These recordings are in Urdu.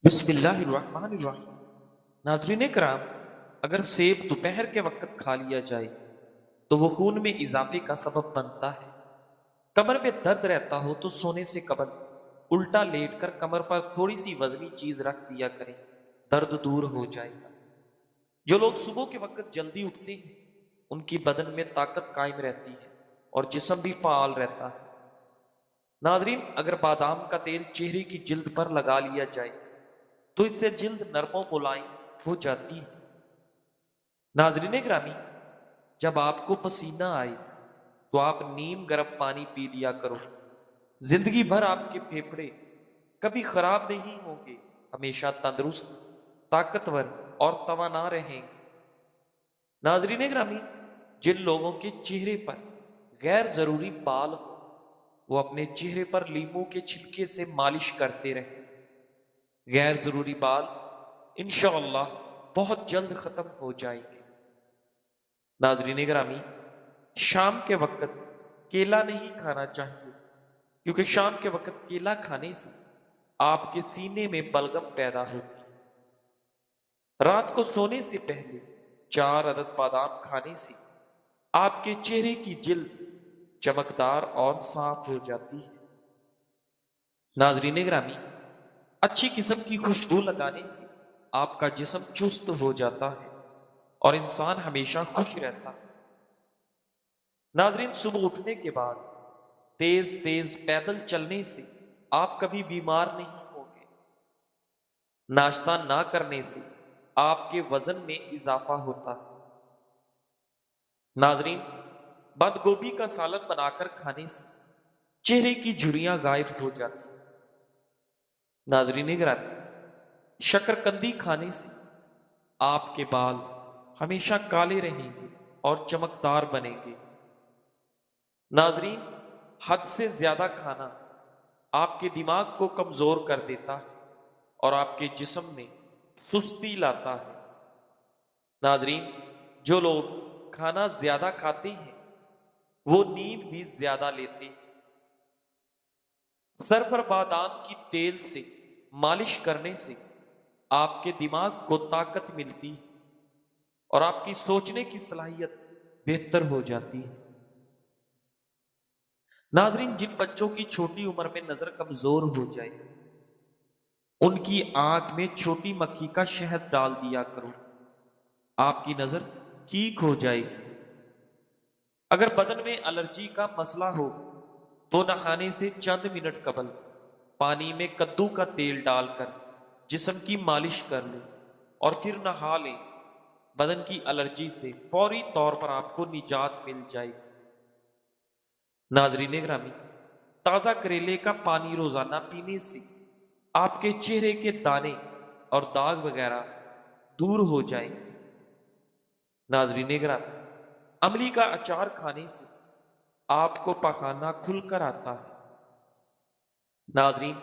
بسم اللہ الرحمن الرحیم۔ ناظرین کرام، اگر سیب دوپہر کے وقت کھا لیا جائے تو وہ خون میں اضافے کا سبب بنتا ہے۔ کمر میں درد رہتا ہو تو سونے سے قبل الٹا لیٹ کر کمر پر تھوڑی سی وزنی چیز رکھ دیا کریں، درد دور ہو جائے گا۔ جو لوگ صبح کے وقت جلدی اٹھتے ہیں ان کی بدن میں طاقت قائم رہتی ہے اور جسم بھی فعال رہتا ہے۔ ناظرین، اگر بادام کا تیل چہرے کی جلد پر لگا لیا جائے تو اس سے جلد نرم و ملائم ہو جاتی ہے۔ ناظرین گرامی، جب آپ کو پسینہ آئے تو آپ نیم گرم پانی پی لیا کرو۔ زندگی بھر آپ کے پھیپھڑے کبھی خراب نہیں ہوں گے، ہمیشہ تندرست، طاقتور اور توانا رہیں گے۔ ناظرین گرامی، جن لوگوں کے چہرے پر غیر ضروری بال ہو وہ اپنے چہرے پر لیموں کے چھلکے سے مالش کرتے رہیں۔ غیر ضروری بال انشاءاللہ بہت جلد ختم ہو جائیں گے۔ ناظرین گرامی، شام کے وقت کیلا نہیں کھانا چاہیے، کیونکہ شام کے وقت کیلا کھانے سے آپ کے سینے میں بلغم پیدا ہوتی ہے۔ رات کو سونے سے پہلے 4 عدد بادام کھانے سے آپ کے چہرے کی جلد چمکدار اور صاف ہو جاتی ہے۔ ناظرین گرامی، اچھی قسم کی خوشبو لگانے سے آپ کا جسم چست ہو جاتا ہے اور انسان ہمیشہ خوش رہتا ہے۔ ناظرین، صبح اٹھنے کے بعد تیز تیز پیدل چلنے سے آپ کبھی بیمار نہیں ہوں گے۔ ناشتہ نہ کرنے سے آپ کے وزن میں اضافہ ہوتا ہے۔ ناظرین، بند گوبھی کا سالن بنا کر کھانے سے چہرے کی جھریاں غائب ہو جاتی ہیں۔ ناظرین گرامی، شکرکندی کھانے سے آپ کے بال ہمیشہ کالے رہیں گے اور چمکدار بنیں گے۔ ناظرین، حد سے زیادہ کھانا آپ کے دماغ کو کمزور کر دیتا ہے اور آپ کے جسم میں سستی لاتا ہے۔ ناظرین، جو لوگ کھانا زیادہ کھاتے ہیں وہ نیند بھی زیادہ لیتے ہیں۔ سر پر بادام کی تیل سے مالش کرنے سے آپ کے دماغ کو طاقت ملتی ہے اور آپ کی سوچنے کی صلاحیت بہتر ہو جاتی ہے۔ ناظرین، جن بچوں کی چھوٹی عمر میں نظر کمزور ہو جائے ان کی آنکھ میں چھوٹی مکھی کا شہد ڈال دیا کرو، آپ کی نظر ٹھیک ہو جائے گی۔ اگر بدن میں الرجی کا مسئلہ ہو تو نہانے سے چند منٹ قبل پانی میں کدو کا تیل ڈال کر جسم کی مالش کر لیں اور پھر نہا لیں۔ بدن کی الرجی سے فوری طور پر آپ کو نجات مل جائے گی۔ ناظرین گرامی، تازہ کریلے کا پانی روزانہ پینے سے آپ کے چہرے کے دانے اور داغ وغیرہ دور ہو جائیں گے۔ ناظرین گرامی، املی کا اچار کھانے سے آپ کو پخانہ کھل کر آتا ہے۔ ناظرین،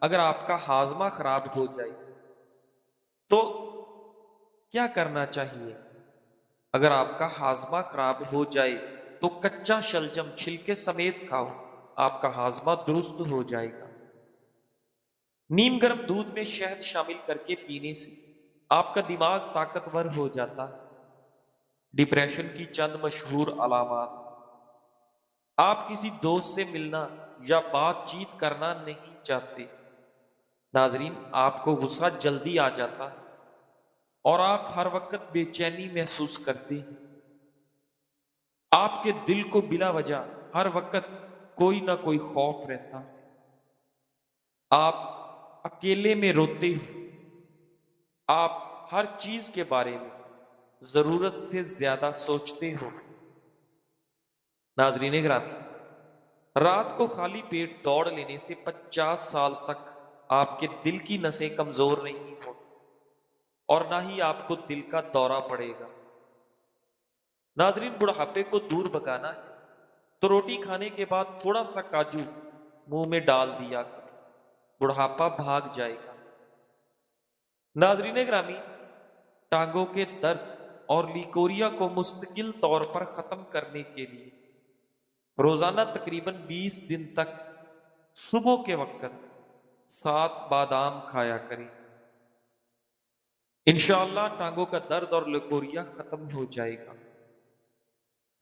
اگر آپ کا ہاضمہ خراب ہو جائے تو کیا کرنا چاہیے؟ اگر آپ کا ہاضمہ خراب ہو جائے تو کچا شلجم چھلکے سمیت کھاؤ، آپ کا ہاضمہ درست ہو جائے گا۔ نیم گرم دودھ میں شہد شامل کر کے پینے سے آپ کا دماغ طاقتور ہو جاتا ہے۔ ڈپریشن کی چند مشہور علامات: آپ کسی دوست سے ملنا یا بات چیت کرنا نہیں چاہتے۔ ناظرین، آپ کو غصہ جلدی آ جاتا ہے اور آپ ہر وقت بے چینی محسوس کرتے ہیں۔ آپ کے دل کو بلا وجہ ہر وقت کوئی نہ کوئی خوف رہتا ہے۔ آپ اکیلے میں روتے ہو۔ آپ ہر چیز کے بارے میں ضرورت سے زیادہ سوچتے ہو۔ ناظرین گرامی، رات کو خالی پیٹ دوڑ لینے سے 50 سال تک آپ کے دل کی نسیں کمزور نہیں ہوگی اور نہ ہی آپ کو دل کا دورہ پڑے گا۔ ناظرین، بڑھاپے کو دور بھگانا ہے تو روٹی کھانے کے بعد تھوڑا سا کاجو منہ میں ڈال دیا کرو، بڑھاپا بھاگ جائے گا۔ ناظرین گرامی، ٹانگوں کے درد اور لیکوریا کو مستقل طور پر ختم کرنے کے لیے روزانہ تقریباً 20 دن تک صبح کے وقت 7 بادام کھایا کریں۔ انشاءاللہ ٹانگوں کا درد اور لکوریا ختم ہو جائے گا۔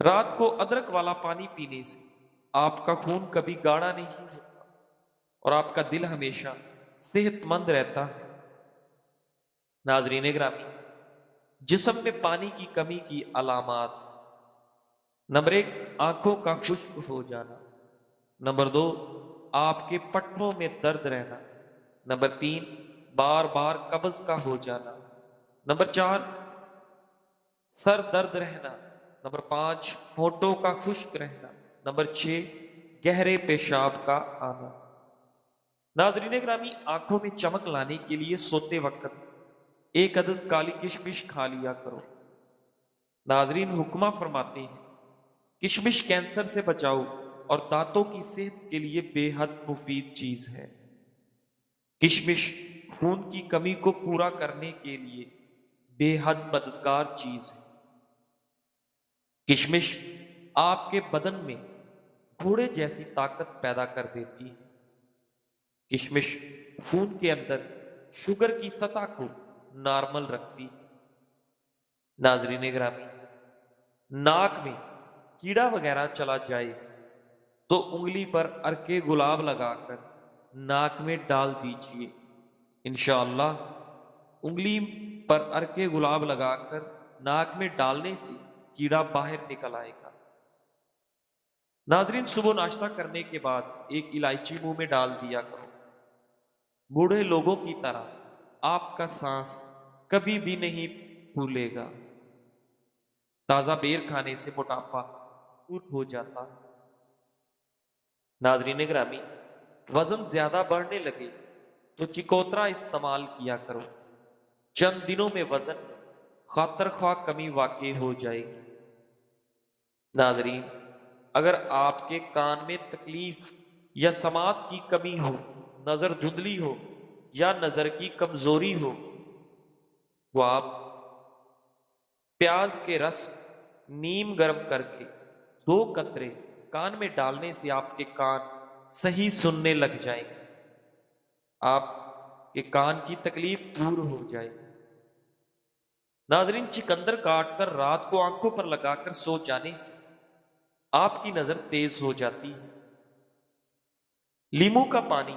رات کو ادرک والا پانی پینے سے آپ کا خون کبھی گاڑھا نہیں ہوتا اور آپ کا دل ہمیشہ صحت مند رہتا ہے۔ ناظرین گرامی، جسم میں پانی کی کمی کی علامات: نمبر 1، آنکھوں کا خشک ہو جانا۔ نمبر 2، آپ کے پٹھوں میں درد رہنا۔ نمبر 3، بار بار قبض کا ہو جانا۔ نمبر 4، سر درد رہنا۔ نمبر 5، ہونٹوں کا خشک رہنا۔ نمبر 6، گہرے پیشاب کا آنا۔ ناظرین گرامی، آنکھوں میں چمک لانے کے لیے سوتے وقت 1 عدد کالی کشمش کھا لیا کرو۔ ناظرین حکمہ فرماتے ہیں، کشمش کینسر سے بچاؤ اور دانتوں کی صحت کے لیے بے حد مفید چیز ہے۔ کشمش خون کی کمی کو پورا کرنے کے لیے بے حد مددگار چیز ہے۔ کشمش آپ کے بدن میں گھوڑے جیسی طاقت پیدا کر دیتی ہے۔ کشمش خون کے اندر شوگر کی سطح کو نارمل رکھتی ہے۔ ناظرین گرامی، ناک میں کیڑا وغیرہ چلا جائے تو انگلی پر عرق گلاب لگا کر ناک میں ڈال دیجئے۔ انشاءاللہ انگلی پر عرق گلاب لگا کر ناک میں ڈالنے سے کیڑا باہر نکل آئے گا۔ ناظرین، صبح ناشتہ کرنے کے بعد 1 الائچی منہ میں ڈال دیا کرو۔ بوڑھے لوگوں کی طرح آپ کا سانس کبھی بھی نہیں پھولے گا۔ تازہ بیر کھانے سے موٹاپا دور ہو جاتا ہے۔ ناظرین گرامی، وزن زیادہ بڑھنے لگے تو چکوترا استعمال کیا کرو۔ چند دنوں میں وزن میں خاطر خواہ کمی واقع ہو جائے گی۔ ناظرین، اگر آپ کے کان میں تکلیف یا سماعت کی کمی ہو، نظر دھندلی ہو یا نظر کی کمزوری ہو، تو آپ پیاز کے رس نیم گرم کر کے 2 قطرے کان میں ڈالنے سے آپ کے کان صحیح سننے لگ جائیں گے۔ آپ کے کان کی تکلیف دور ہو جائے گی۔ ناظرین، چقندر کاٹ کر رات کو آنکھوں پر لگا کر سو جانے سے آپ کی نظر تیز ہو جاتی ہے۔ لیمو کا پانی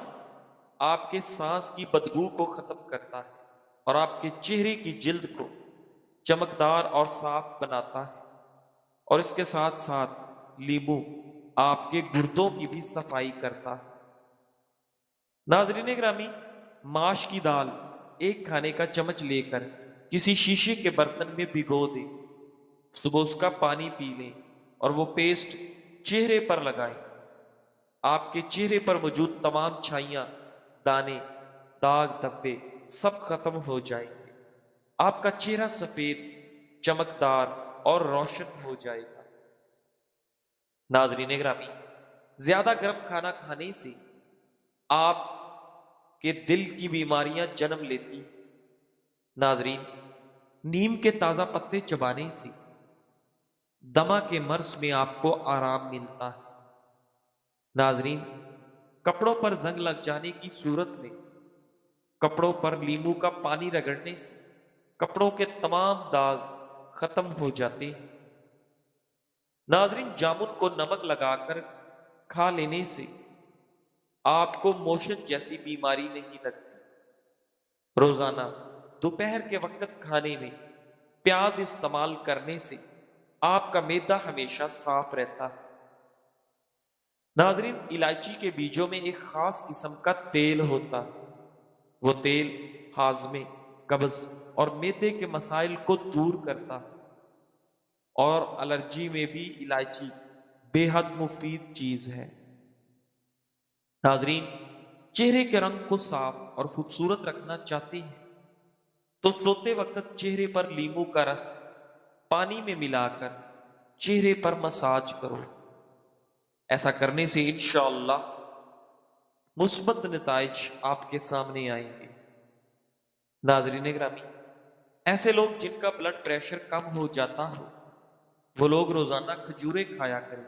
آپ کے سانس کی بدبو کو ختم کرتا ہے اور آپ کے چہرے کی جلد کو چمکدار اور صاف بناتا ہے، اور اس کے ساتھ ساتھ لیمو آپ کے گردوں کی بھی صفائی کرتا ہے۔ ناظرین گرامی، ماش کی دال 1 کھانے کا چمچ لے کر کسی شیشے کے برتن میں بھگو دیں۔ صبح اس کا پانی پی لیں اور وہ پیسٹ چہرے پر لگائیں۔ آپ کے چہرے پر موجود تمام چھائیاں، دانے، داغ دھبے سب ختم ہو جائیں گے۔ آپ کا چہرہ سفید، چمکدار اور روشن ہو جائے گا۔ ناظرین گرامی، زیادہ گرم کھانا کھانے سے آپ کے دل کی بیماریاں جنم لیتی ہیں۔ ناظرین، نیم کے تازہ پتے چبانے سے دمہ کے مرض میں آپ کو آرام ملتا ہے۔ ناظرین، کپڑوں پر زنگ لگ جانے کی صورت میں کپڑوں پر لیمو کا پانی رگڑنے سے کپڑوں کے تمام داغ ختم ہو جاتے ہیں۔ ناظرین، جامن کو نمک لگا کر کھا لینے سے آپ کو موشن جیسی بیماری نہیں لگتی۔ روزانہ دوپہر کے وقت کھانے میں پیاز استعمال کرنے سے آپ کا معدہ ہمیشہ صاف رہتا ہے۔ ناظرین، الائچی کے بیجوں میں ایک خاص قسم کا تیل ہوتا ہے۔ وہ تیل ہاضمے، قبض اور معدے کے مسائل کو دور کرتا ہے، اور الرجی میں بھی الائچی بے حد مفید چیز ہے۔ ناظرین، چہرے کے رنگ کو صاف اور خوبصورت رکھنا چاہتے ہیں تو سوتے وقت چہرے پر لیمو کا رس پانی میں ملا کر چہرے پر مساج کرو۔ ایسا کرنے سے انشاءاللہ مثبت نتائج آپ کے سامنے آئیں گے۔ ناظرین گرامی، ایسے لوگ جن کا بلڈ پریشر کم ہو جاتا ہو، وہ لوگ روزانہ کھجوریں کھایا کریں۔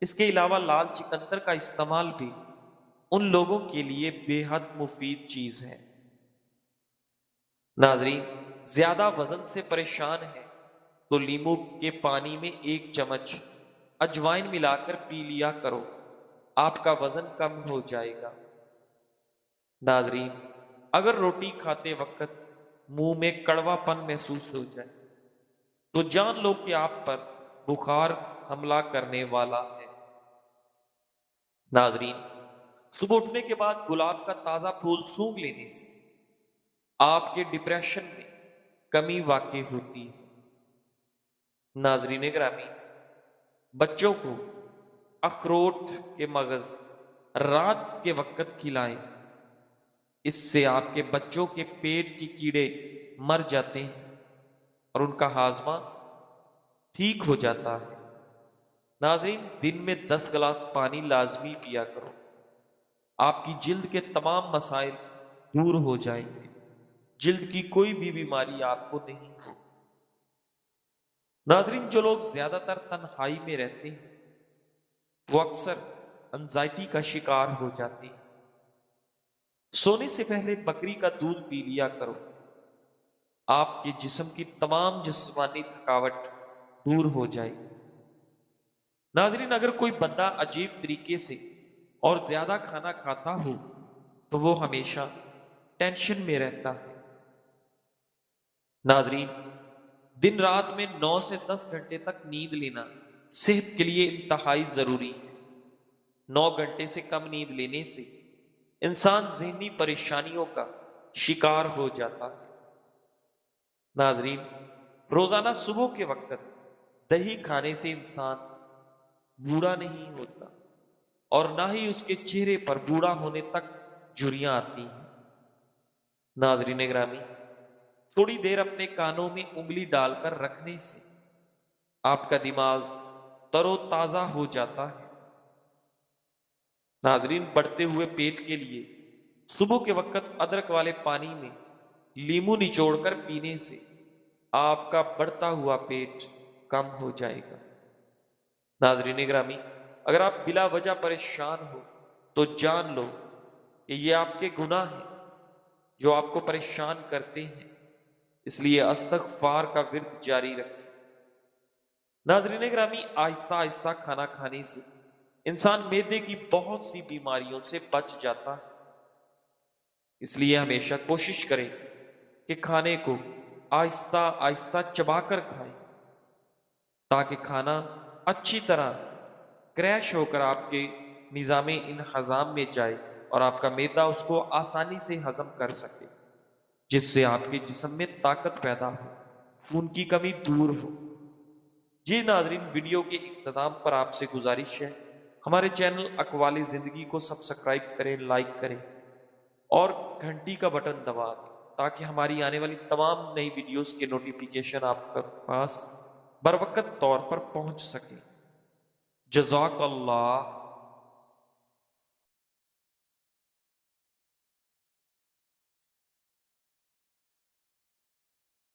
اس کے علاوہ لال چقندر کا استعمال بھی ان لوگوں کے لیے بے حد مفید چیز ہے۔ ناظرین، زیادہ وزن سے پریشان ہے تو لیمو کے پانی میں 1 چمچ اجوائن ملا کر پی لیا کرو، آپ کا وزن کم ہو جائے گا۔ ناظرین، اگر روٹی کھاتے وقت منہ میں کڑوا پن محسوس ہو جائے تو جان لو کہ آپ پر بخار حملہ کرنے والا ہے۔ ناظرین، صبح اٹھنے کے بعد گلاب کا تازہ پھول سونگھ لینے سے آپ کے ڈپریشن میں کمی واقع ہوتی ہے۔ ناظرین گرامی، بچوں کو اخروٹ کے مغز رات کے وقت کھلائیں، اس سے آپ کے بچوں کے پیٹ کے کیڑے مر جاتے ہیں اور ان کا ہاضمہ ٹھیک ہو جاتا ہے۔ ناظرین، دن میں 10 گلاس پانی لازمی پیا کرو، آپ کی جلد کے تمام مسائل دور ہو جائیں گے، جلد کی کوئی بھی بیماری آپ کو نہیں ہو۔ ناظرین، جو لوگ زیادہ تر تنہائی میں رہتے ہیں وہ اکثر انزائٹی کا شکار ہو جاتے ہیں۔ سونے سے پہلے بکری کا دودھ پی لیا کرو، آپ کے جسم کی تمام جسمانی تھکاوٹ دور ہو جائے گی۔ ناظرین، اگر کوئی بندہ عجیب طریقے سے اور زیادہ کھانا کھاتا ہو تو وہ ہمیشہ ٹینشن میں رہتا ہے۔ ناظرین، دن رات میں 9 سے 10 گھنٹے تک نیند لینا صحت کے لیے انتہائی ضروری ہے۔ 9 گھنٹے سے کم نیند لینے سے انسان ذہنی پریشانیوں کا شکار ہو جاتا ہے۔ ناظرین، روزانہ صبح کے وقت دہی کھانے سے انسان بوڑھا نہیں ہوتا اور نہ ہی اس کے چہرے پر بوڑھا ہونے تک جھریاں آتی ہیں۔ ناظرین گرامی، تھوڑی دیر اپنے کانوں میں انگلی ڈال کر رکھنے سے آپ کا دماغ تر و تازہ ہو جاتا ہے۔ ناظرین، بڑھتے ہوئے پیٹ کے لیے صبح کے وقت ادرک والے پانی میں لیمو نچوڑ کر پینے سے آپ کا بڑھتا ہوا پیٹ کم ہو جائے گا۔ ناظرین گرامی، اگر آپ بلا وجہ پریشان ہو تو جان لو کہ یہ آپ کے گناہ ہیں جو آپ کو پریشان کرتے ہیں، اس لیے استغفار کا ورد جاری رکھیں۔ ناظرین گرامی، آہستہ آہستہ کھانا کھانے سے انسان معدے کی بہت سی بیماریوں سے بچ جاتا ہے، اس لیے ہمیشہ کوشش کریں کہ کھانے کو آہستہ آہستہ چبا کر کھائیں تاکہ کھانا اچھی طرح کریش ہو کر آپ کے نظام انہضام میں جائے اور آپ کا معدہ اس کو آسانی سے ہضم کر سکے، جس سے آپ کے جسم میں طاقت پیدا ہو، خون کی کمی دور ہو۔ جی ناظرین، ویڈیو کے اختتام پر آپ سے گزارش ہے، ہمارے چینل اقوال زندگی کو سبسکرائب کریں، لائک کریں اور گھنٹی کا بٹن دبا دیں تاکہ ہماری آنے والی تمام نئی ویڈیوز کے نوٹیفیکیشن آپ کے پاس بروقت طور پر پہنچ سکیں۔ جزاک اللہ۔